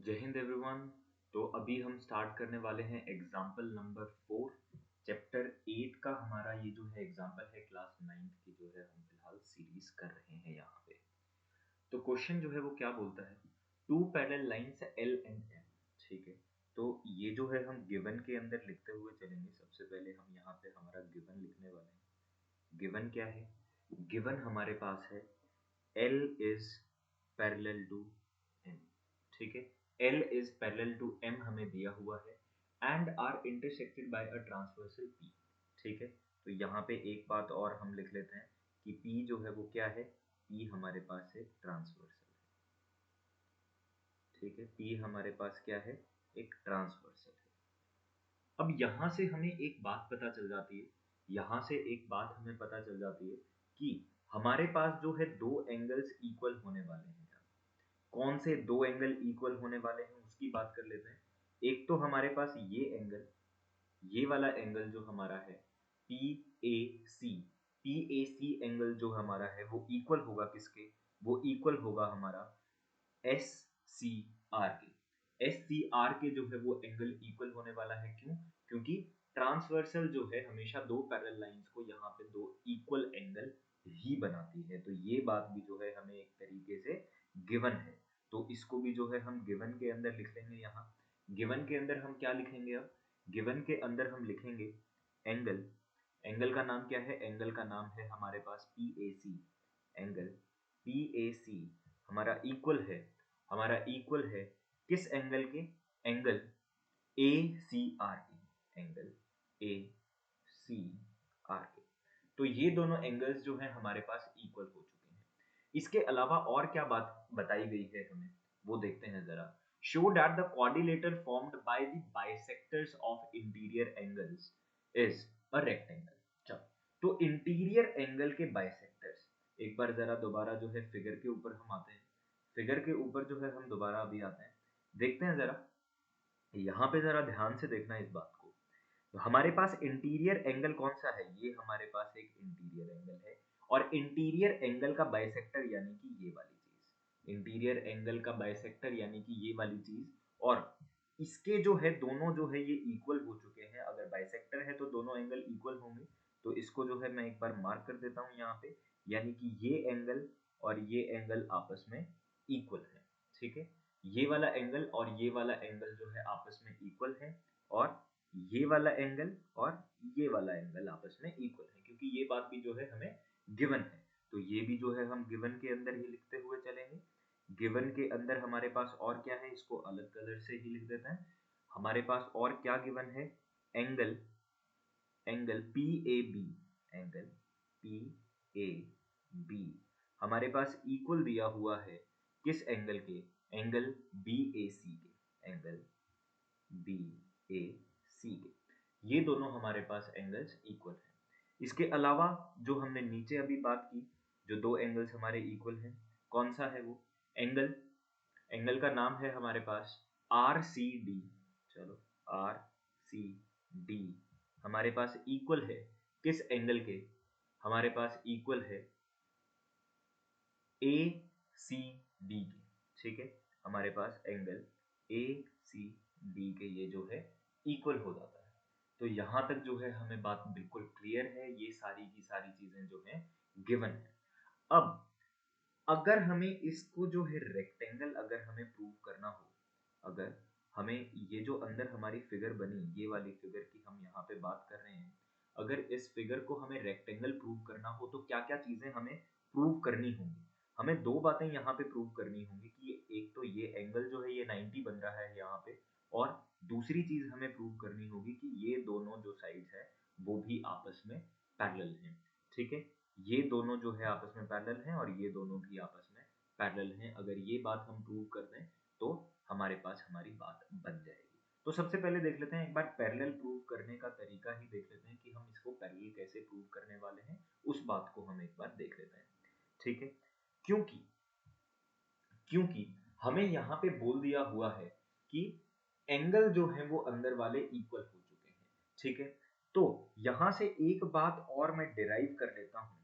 जय हिंद एवरीवन। तो अभी हम स्टार्ट करने वाले हैं एग्जाम्पल नंबर 4 चैप्टर 8 का। हमारा ये जो है एग्जाम्पल है क्लास 9th की, जो है हम फिलहाल सीरीज कर रहे हैं यहाँ पे। तो क्वेश्चन जो है वो क्या बोलता है, two parallel lines L and M. ठीक है, तो ये जो है हम गिवन के अंदर लिखते हुए चलेंगे। सबसे पहले हम यहाँ पे हमारा गिवन लिखने वाले हैं। गिवन क्या है? गिवन हमारे पास है L is parallel to M। ठीक है, L is parallel to M हमें दिया हुआ है and are intersected by a transversal P। ठीक है, तो यहाँ पे एक बात और हम लिख लेते हैं कि P जो है वो क्या है, P हमारे पास है ट्रांसवर्सल। ठीक है, P हमारे पास क्या है, एक ट्रांसवर्सल है। अब यहाँ से हमें एक बात पता चल जाती है, यहाँ से एक बात हमें पता चल जाती है कि हमारे पास जो है दो एंगल्स इक्वल होने वाले हैं। कौन से दो एंगल इक्वल होने वाले हैं उसकी बात कर लेते हैं। एक तो हमारे पास ये एंगल, ये वाला एंगल जो हमारा है PAC, PAC एंगल जो हमारा है वो इक्वल होगा किसके, वो इक्वल होगा हमारा SCR के। SCR के जो है वो एंगल इक्वल होने वाला है। क्यों? क्योंकि ट्रांसवर्सल जो है हमेशा दो पैरेलल लाइंस को यहाँ पे दो इक्वल एंगल ही बनाती है। तो ये बात भी जो है हमें एक तरीके से गिवन है, तो इसको भी जो है हम गिवन के अंदर लिख लेंगे। यहाँ गिवन के अंदर हम क्या लिखेंगे, अब गिवन के अंदर हम लिखेंगे एंगल। एंगल का नाम क्या है? एंगल का नाम है हमारे पास PAC। एंगल PAC हमारा इक्वल है, हमारा इक्वल है किस एंगल के? एंगल ACR के, एंगल ACR के। तो ये दोनों एंगल्स जो हैं हमारे पास इक्वल हो चुके हैं। इसके अलावा और क्या बात बताई गई है हमें, वो देखते हैं जरा। Show that the quadrilateral formed by the bisectors of interior angles is a rectangle. चलो, तो इंटीरियर एंगल के बाइसेक्टर्स, एक बार जरा दोबारा जो है फिगर के ऊपर हम आते हैं। फिगर के ऊपर जो है हम दोबारा अभी आते हैं, देखते हैं जरा। यहाँ पे जरा ध्यान से देखना इस बात को। तो हमारे पास इंटीरियर एंगल कौन सा है? ये हमारे पास एक इंटीरियर एंगल है, और इंटीरियर एंगल का बाइसेक्टर यानी कि ये वाली चीज, इंटीरियर एंगल का बाइसेक्टर यानी कि ये वाली चीज। और इसके जो है दोनों जो है ये इक्वल हो चुके हैं। अगर बाइसेक्टर है तो दोनों एंगल इक्वल होंगे। तो इसको जो है मैं एक बार मार्क कर देता हूँ यहाँ पे, यानी कि ये एंगल और ये एंगल आपस में इक्वल है। ठीक है, ये वाला एंगल और ये वाला एंगल जो है आपस में इक्वल है, और ये वाला एंगल और ये वाला एंगल आपस में इक्वल है, क्योंकि ये बात भी जो है हमें गिवन है। तो ये भी जो है हम गिवन के अंदर ही लिखते हुए चलेंगे। गिवन के अंदर हमारे पास और क्या है, इसको अलग कलर से ही लिख देते हैं। हमारे पास और क्या गिवन है? Angle, angle PAB, angle PAB हमारे पास इक्वल दिया हुआ है किस एंगल के? एंगल BAC के, एंगल BAC के। ये दोनों हमारे पास एंगल्स इक्वल हैं। इसके अलावा जो हमने नीचे अभी बात की, जो दो एंगल्स हमारे इक्वल हैं, कौन सा है वो एंगल? एंगल का नाम है हमारे पास RCD। चलो, RCD हमारे पास इक्वल है किस एंगल के? हमारे पास इक्वल है ACD के। ठीक है, हमारे पास एंगल ACD के ये जो है इक्वल हो जाता है। तो यहाँ तक जो है हमें बात बिल्कुल क्लियर है। ये सारी की सारी चीजें जो हैं गिवन है। अब अगर हमें इसको जो है रेक्टेंगल अगर हमें प्रूव करना हो, अगर हमें ये जो अंदर हमारी फिगर बनी, ये वाली फिगर की हम यहाँ पे बात कर रहे हैं, अगर इस फिगर को हमें रेक्टेंगल प्रूव करना हो तो क्या क्या चीजें हमें प्रूव करनी होंगी? हमें दो बातें यहाँ पे प्रूव करनी होंगी कि एक तो ये एंगल जो है ये 90 बन रहा है यहाँ पे, और दूसरी चीज हमें प्रूव करनी होगी कि ये दोनों जो साइड्स है वो भी आपस में पैरेलल हैं। ठीक है, ये दोनों जो है आपस में पैरेलल हैं और ये दोनों भी आपस में पैरेलल हैं। अगर ये बात हम प्रूव कर दें तो हमारे पास हमारी बात बन जाएगी। तो सबसे पहले देख लेते हैं, एक बार पैरेलल प्रूव करने का तरीका ही देख लेते हैं कि हम इसको पैरेलल कैसे प्रूव करने वाले हैं। उस बात को हम एक बार देख लेते हैं। ठीक है, क्योंकि क्योंकि हमें यहाँ पे बोल दिया हुआ है कि एंगल जो है वो अंदर वाले इक्वल हो चुके हैं। ठीक है, तो यहाँ से एक बात और मैं डिराइव कर लेता हूँ,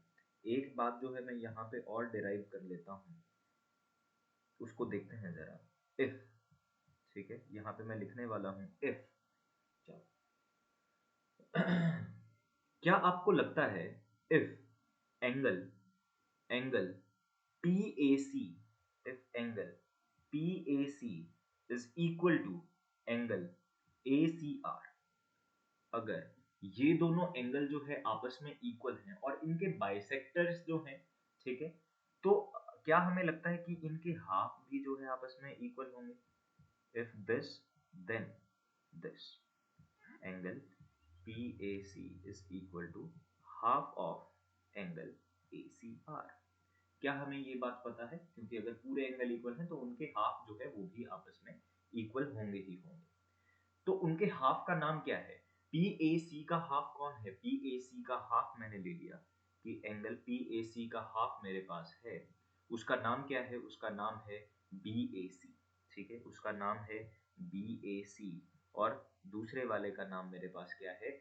एक बात जो है मैं यहाँ पे और डिराइव कर लेता हूँ, उसको देखते हैं जरा। इफ ठीक है, यहाँ पे मैं लिखने वाला हूँ इफ। चलो क्या आपको लगता है if angle angle PAC, if angle PAC is equal to angle ACR, अगर ये दोनों एंगल जो है आपस में इक्वल हैं और इनके बाइसेक्टर्स जो हैं, ठीक है, तो क्या हमें लगता है कि इनके हाफ भी जो है आपस में इक्वल होंगे? If this then this angle PAC is equal to half of angle ACR। क्या हमें ये बात पता है? क्योंकि अगर पूरे एंगल इक्वल हैं तो उनके हाफ जो है वो भी आपस में इक्वल होंगे ही होंगे। तो उनके हाफ का नाम क्या है? PAC का हाफ कौन है? PAC का हाफ मैंने ले लिया कि एंगल PAC का हाफ मेरे पास है, उसका नाम क्या है? उसका नाम है BAC, ठीक है, उसका नाम है BAC। और दूसरे वाले का नाम मेरे पास क्या है?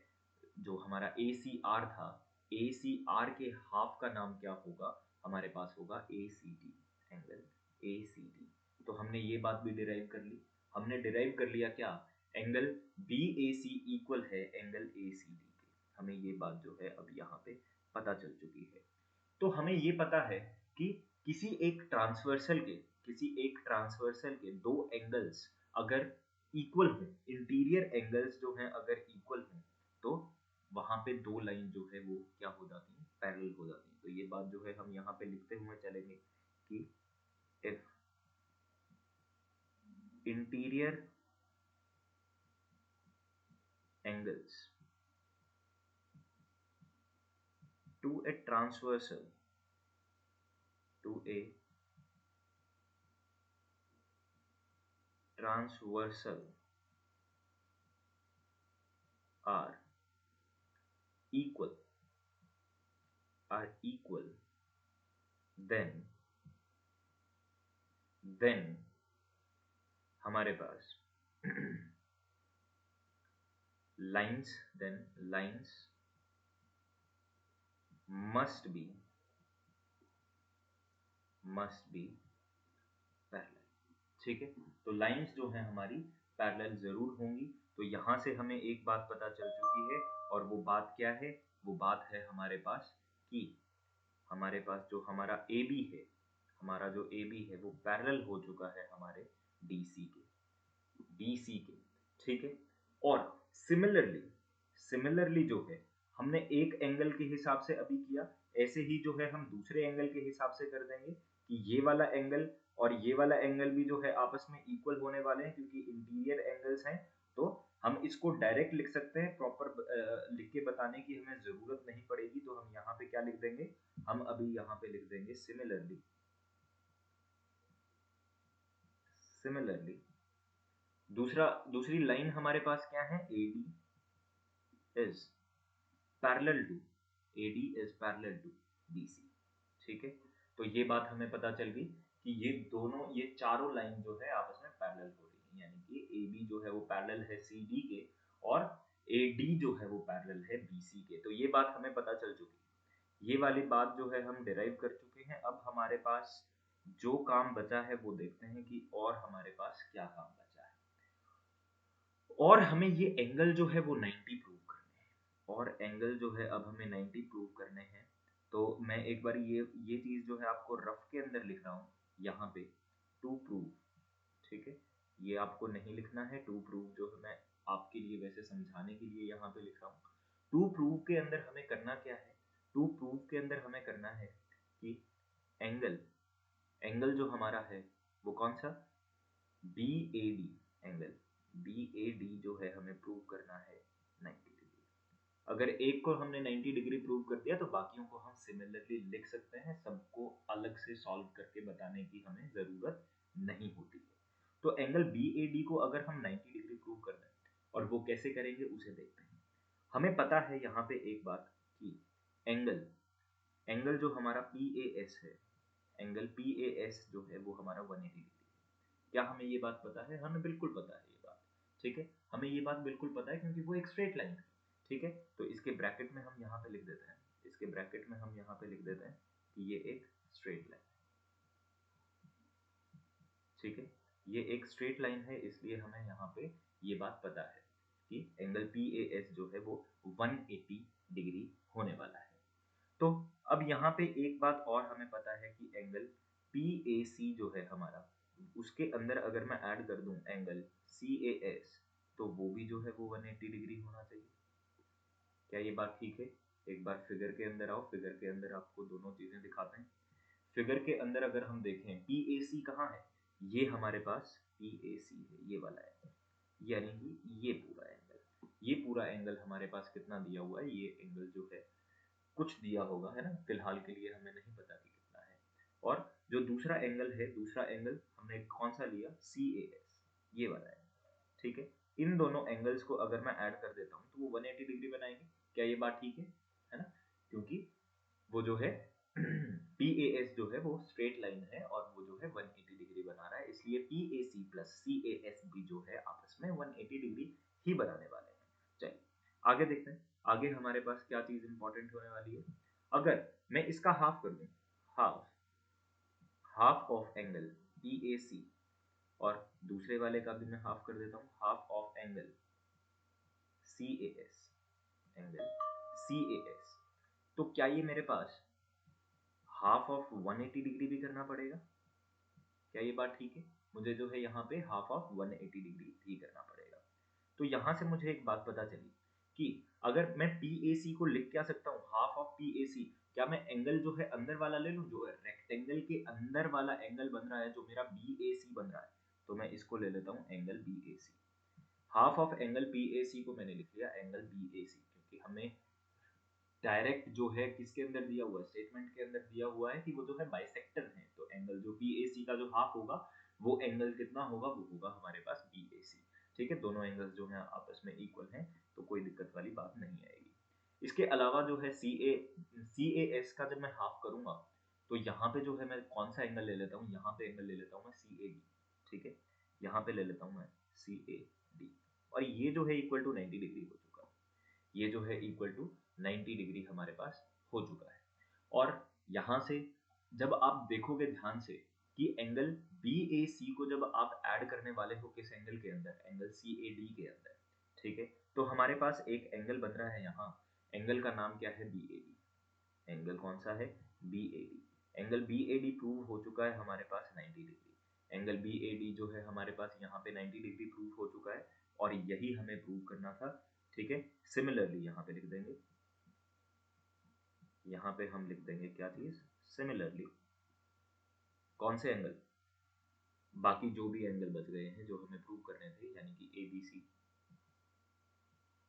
जो हमारा ACR था, ACR के हाफ का नाम क्या होगा? हमारे पास होगा ACD, एंगल ACD। तो हमने ये बात भी डिराइव कर ली। हमने डिराइव कर लिया क्या? एंगल BAC इक्वल है एंगल ACD के। हमें ये बात जो है अब यहाँ पे पता चल चुकी है। तो हमें ये पता है कि किसी एक ट्रांसवर्सल के दो एंगल्स अगर इक्वल हों, इंटीरियर एंगल्स जो हैं अगर इक्वल हों, तो वहां पे दो लाइन जो है वो क्या हो जाती हैं? पैरेलल हो जाती हैं। तो ये बात जो है हम यहाँ पे लिखते हुए चलेंगे कि if interior angles to a transversal to a transversal are equal then हमारे पास lines must be पैरेलल, ठीक है। तो लाइंस जो हैं हमारी पैरेलल जरूर होंगी। तो यहाँ से हमें एक बात पता चल चुकी है, और वो बात क्या है? वो बात है हमारे पास कि हमारे पास जो हमारा AB है, हमारा जो AB है वो पैरेलल हो चुका है हमारे BC के, ठीक है। और सिमिलरली जो है हमने एक एंगल के हिसाब से अभी किया, ऐसे ही जो है हम दूसरे एंगल के हिसाब से कर देंगे कि ये वाला एंगल और ये वाला एंगल भी जो है आपस में इक्वल होने वाले हैं, क्योंकि इंटीरियर एंगल्स हैं। तो हम इसको डायरेक्ट लिख सकते हैं, प्रॉपर लिख के बताने की हमें जरूरत नहीं पड़ेगी। तो हम यहाँ पे क्या लिख देंगे? हम अभी यहाँ पे लिख देंगे सिमिलरली दूसरी लाइन हमारे पास क्या है? is parallel to AD is parallel to BC, ठीक है। तो ये बात हमें पता चल गई कि ये चारों लाइन जो है आपस में पैरेलल हो रही है, यानी कि AB जो है वो पैरेलल है CD के, और AD जो है वो पैरेलल है BC के। तो ये बात हमें पता चल चुकी है। ये वाली बात जो है हम डिराइव कर चुके हैं। अब हमारे पास जो काम बचा है वो देखते हैं कि और हमारे पास क्या काम बचा है। और हमें ये एंगल जो है वो 90 प्रूव करने हैं, और एंगल जो है अब हमें 90 प्रूव करने हैं। तो मैं एक बार ये चीज जो है आपको रफ के अंदर लिख रहा हूँ यहाँ पे, टू प्रूव, ठीक है। ये आपको नहीं लिखना है। टू प्रूव जो है मैं आपके लिए वैसे समझाने के लिए यहाँ पे लिख रहा हूँ। टू प्रूव के अंदर हमें करना क्या है? टू प्रूव के अंदर हमें करना है कि एंगल एंगल जो हमारा है वो कौन सा? BAD, एंगल BAD जो है हमें प्रूव करना है 90 डिग्री। अगर एक को हमने 90 डिग्री प्रूव कर दिया तो बाकियों को हम सिमिलरली लिख सकते हैं, सबको अलग से सॉल्व करके बताने की हमें जरूरत नहीं होती है। तो एंगल BAD को अगर हम 90 डिग्री प्रूव कर दें, और वो कैसे करेंगे उसे देखते हैं। हमें पता है यहाँ पे एक बात कि एंगल एंगल जो हमारा PAS है, एंगल PAS जो है वो हमारा 180 डिग्री है। क्या हमें ये बात पता है? हमें बिल्कुल पता है ये बात, ठीक है। हमें ये बात बिल्कुल पता है क्योंकि वो एक स्ट्रेट लाइन है, ठीक है। तो इसके ब्रैकेट में हम यहाँ पे लिख देते हैं, इसके ब्रैकेट में हम यहाँ पे लिख देते हैं कि ये एक स्ट्रेट लाइन है, ठीक है। ये एक स्ट्रेट लाइन है, इसलिए हमें यहाँ पे ये बात पता है कि एंगल PAS जो है वो 180 डिग्री होने वाला है। तो अब यहाँ पे एक बात और हमें पता है कि एंगल PAC जो है हमारा, उसके अंदर अगर मैं ऐड कर दूं एंगल CAS, तो वो भी जो है वो 180 डिग्री होना चाहिए। क्या ये बात ठीक है? एक बार फिगर के अंदर आओ, फिगर के अंदर आपको दोनों चीजें दिखाते हैं। फिगर के अंदर अगर हम देखें PAC कहाँ है, ये हमारे पास PAC है, ये वाला एंगल, यानी कि ये पूरा एंगल हमारे पास कितना दिया हुआ है, ये एंगल जो है कुछ दिया होगा, है ना, फिलहाल के लिए हमें नहीं पता कि कितना है। और जो दूसरा एंगल है, दूसरा एंगल हमने कौन सा लिया, CAS, ये वाला है, ठीक है। इन दोनों एंगल्स को अगर मैं ऐड कर देता हूँ तो वो 180 डिग्री बनाएंगे। क्या ये बात ठीक है ना? क्योंकि वो जो है PAS जो है वो स्ट्रेट लाइन है और वो जो है 180 डिग्री बना रहा है, इसलिए PAC प्लस CAS भी जो है आपस में 180 डिग्री ही बनाने वाले हैं। चलिए आगे देखते हैं, आगे हमारे पास क्या चीज इंपॉर्टेंट होने वाली है। अगर मैं इसका हाफ कर दूं, half half of angle PAC, और दूसरे वाले का भी मैं हाफ कर देता हूँ, half of angle CAS, angle CAS, तो क्या ये मेरे पास हाफ ऑफ 180 डिग्री भी करना पड़ेगा? क्या ये बात ठीक है? मुझे जो है यहाँ पे हाफ ऑफ 180 डिग्री भी करना पड़ेगा। तो यहाँ से मुझे एक बात पता चली कि अगर मैं PAC को लिख क्या सकता हूँ, हाफ ऑफ PAC, क्या मैं एंगल जो है अंदर वाला ले लूँ, जो है रेक्टेंगल के अंदर वाला एंगल बन रहा है, जो मेरा BAC बन रहा है, तो मैं इसको ले लेता हूँ angle BAC। Half of angle PAC को मैंने लिख लिया एंगल BAC, क्योंकि हमें डायरेक्ट जो है किसके अंदर दिया हुआ है, स्टेटमेंट के अंदर दिया हुआ है कि वो जो है बाइसेक्टर है, तो एंगल जो PAC का जो हाफ होगा वो एंगल कितना होगा, वो होगा हमारे पास BAC। ठीक है, दोनों एंगल्स जो हैं आपस में इक्वल हैं, तो कोई दिक्कत वाली बात नहीं आएगी। इसके अलावा जो है CAS का जब मैं हाफ करूंगा, तो यहाँ पे जो है मैं कौन सा एंगल ले लेता हूँ, यहाँ पे एंगल ले लेता हूँ मैं CAD, ठीक है, यहाँ पे ले लेता हूँ मैं CAD, और ये जो है इक्वल टू 90 डिग्री हो चुका है, ये जो है इक्वल टू 90 डिग्री हमारे पास हो चुका है। और यहाँ से जब आप देखोगे ध्यान से कि एंगल BAC को जब आप ऐड करने वाले हो किस एंगल के अंदर, एंगल CAD के अंदर, ठीक है, तो हमारे पास एक एंगल बन रहा है यहाँ, एंगल का नाम क्या है, BAD। एंगल कौन सा है, BAD। एंगल BAD प्रूव हो चुका है हमारे पास 90 डिग्री, एंगल BAD जो है हमारे पास यहाँ पे 90 डिग्री प्रूव हो चुका है, और यही हमें प्रूव करना था, ठीक है। सिमिलरली यहाँ पे लिख देंगे, यहाँ पे हम लिख देंगे क्या चीज, सिमिलरली कौन से एंगल, बाकी जो भी एंगल बच गए हैं जो हमें प्रूव करने थे, यानी कि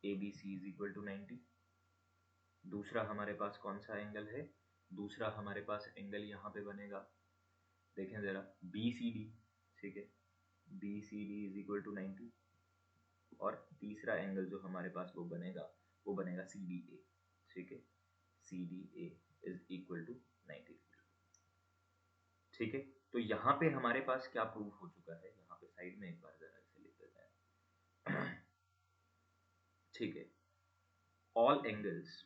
ABC इज इक्वल टू 90। दूसरा हमारे पास कौन सा एंगल है, दूसरा हमारे पास एंगल यहाँ पे बनेगा, देखें जरा, BCD, ठीक है, BCD इज इक्वल टू 90। और तीसरा एंगल जो हमारे पास वो बनेगा CDA, ठीक है, CDA is equal to 90 degree, ठीक है। तो यहाँ पे हमारे पास क्या प्रूव हो चुका है, यहाँ पे साइड में एक बार जरा इसे लिख देते हैं ठीक है, ऑल एंगल्स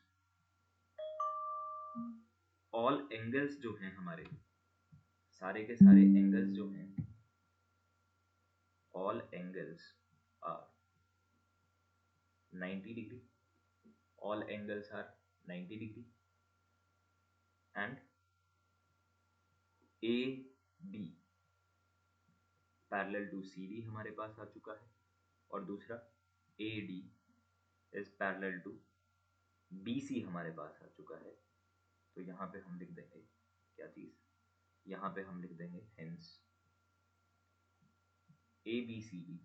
जो हैं हमारे, सारे के सारे एंगल्स जो हैं, all angles are 90 degree, all angles are 90 degree, and AD parallel to CD हमारे पास आ चुका है, और दूसरा AD is parallel to BC हमारे पास आ चुका है। तो यहाँ पे हम लिख देंगे क्या चीज, यहाँ पे हम लिख देंगे hence ABCD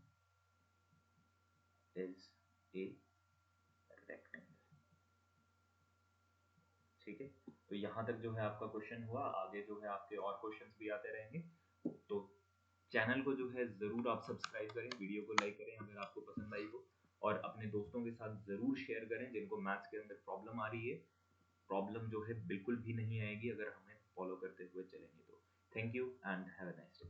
is a rectangle, ठीक है। तो यहाँ तक जो है आपका क्वेश्चन हुआ, आगे जो है आपके और क्वेश्चंस भी आते रहेंगे। तो चैनल को जो है ज़रूर आप सब्सक्राइब करें, वीडियो को लाइक करें अगर आपको पसंद आई हो, और अपने दोस्तों के साथ ज़रूर शेयर करें जिनको मैथ्स के अंदर प्रॉब्लम आ रही है। प्रॉब्लम जो है बिल्कुल भी नहीं आएगी अगर हमें फॉलो करते हुए चलेंगे तो। Thank you and have a nice day.